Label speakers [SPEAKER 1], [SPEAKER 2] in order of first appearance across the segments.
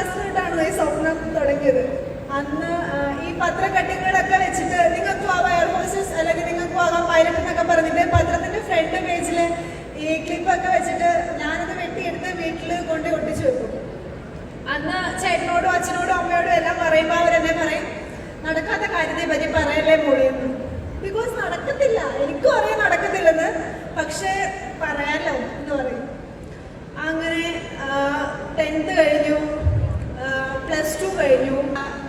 [SPEAKER 1] ക്ലാസ്സിലോട്ടാണ് ഈ സ്വപ്നം തുടങ്ങിയത്. അന്ന് ഈ പത്രക്കട്ടിങ്ങുകളൊക്കെ വെച്ചിട്ട് നിങ്ങൾക്കും ആവാം എയർ ഹോസ്റ്റസ് അല്ലെങ്കിൽ നിങ്ങൾക്കും ആകാം പൈലറ്റ് എന്നൊക്കെ പറഞ്ഞിട്ട് പത്രത്തിന്റെ ഫ്രണ്ട് പേജിൽ ഈ ക്ലിപ്പൊക്കെ വെച്ചിട്ട് ഞാനത് വെട്ടിയെടുത്ത് വീട്ടിൽ കൊണ്ട് ഒട്ടിച്ചു വെക്കും. അന്ന് ചേട്ടനോടും അച്ഛനോടും അമ്മയോടും എല്ലാം പറയുമ്പോൾ അവരെന്നെ പറയും, നടക്കാത്ത കാര്യത്തെ പറ്റി പറയല്ലേ മോളിയെന്ന്. ബിക്കോസ് നടക്കത്തില്ല, എനിക്കും അറിയാൻ നടക്കത്തില്ലെന്ന്, പക്ഷേ പറയാലോ എന്ന് പറയും. അങ്ങനെ 10th കഴിഞ്ഞു, +2 കഴിഞ്ഞു.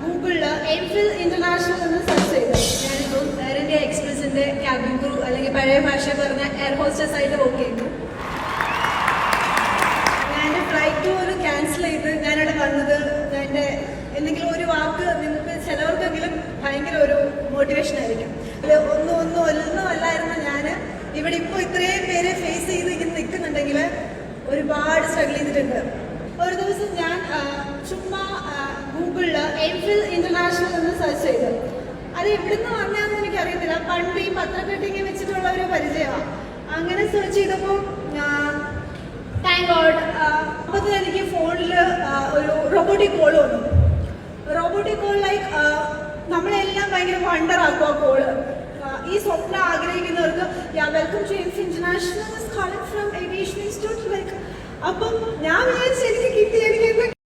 [SPEAKER 1] ഗൂഗിളിൽ എംഫിൽ ഇന്റർനാഷണൽ എന്ന് സെർച്ച് ചെയ്തു. ഞാനിപ്പോൾ എയർ ഇന്ത്യ എക്സ്പ്രസിന്റെ ക്യാബിൻ ക്രൂ അല്ലെങ്കിൽ പഴയ ഭാഷ പറഞ്ഞ എയർ ഹോസ്റ്റസ് ആയിട്ട് വർക്ക് ചെയ്തു. ഞാൻ എൻ്റെ ഫ്ലൈറ്റ് പോലും ക്യാൻസൽ ചെയ്ത് ഞാനവിടെ വന്നത് എൻ്റെ എന്തെങ്കിലും ഒരു വാക്ക് നിങ്ങൾക്ക് ചിലവർക്കെങ്കിലും ഭയങ്കര ഒരു മോട്ടിവേഷൻ ആയിരിക്കും. ഒന്നും അല്ലായിരുന്ന ഞാൻ ഇവിടെ ഇപ്പോൾ ഇത്രയും പേരെ ഫേസ് ചെയ്ത് ഇങ്ങനെ നിൽക്കുന്നുണ്ടെങ്കിൽ ഒരുപാട് സ്ട്രഗിൾ ചെയ്തിട്ടുണ്ട്. ഒരു ദിവസം ഞാൻ ചുമ്മാ ഗൂഗിളിൽ എംഫിൽ ഇന്റർനാഷണൽ എന്ന് സെർച്ച് ചെയ്തു. അത് എവിടുന്ന് വന്നതെന്ന് എനിക്കറിയത്തില്ല, പണ്ട് ഈ പത്രക്കട്ടിങ് വെച്ചിട്ടുള്ള ഒരു പരിചയമാണ്. അങ്ങനെ സെർച്ച് ചെയ്തപ്പോൾ താങ്ക് ഗോഡ് അപ്പോൾ എനിക്ക് ഫോണിൽ ഒരു റോബോട്ടിക് കോൾ വന്നു. റോബോട്ടിക് കോൾ ലൈക്ക് നമ്മളെല്ലാം ഭയങ്കര വണ്ടറാക്കും ആ കോള്. ഈ സ്വപ്നം ആഗ്രഹിക്കുന്നവർക്ക് welcome to M Phil international calling from aviation institute. അപ്പം ഞാൻ വിചാരിച്ചു എനിക്ക് കിട്ടി, എനിക്ക്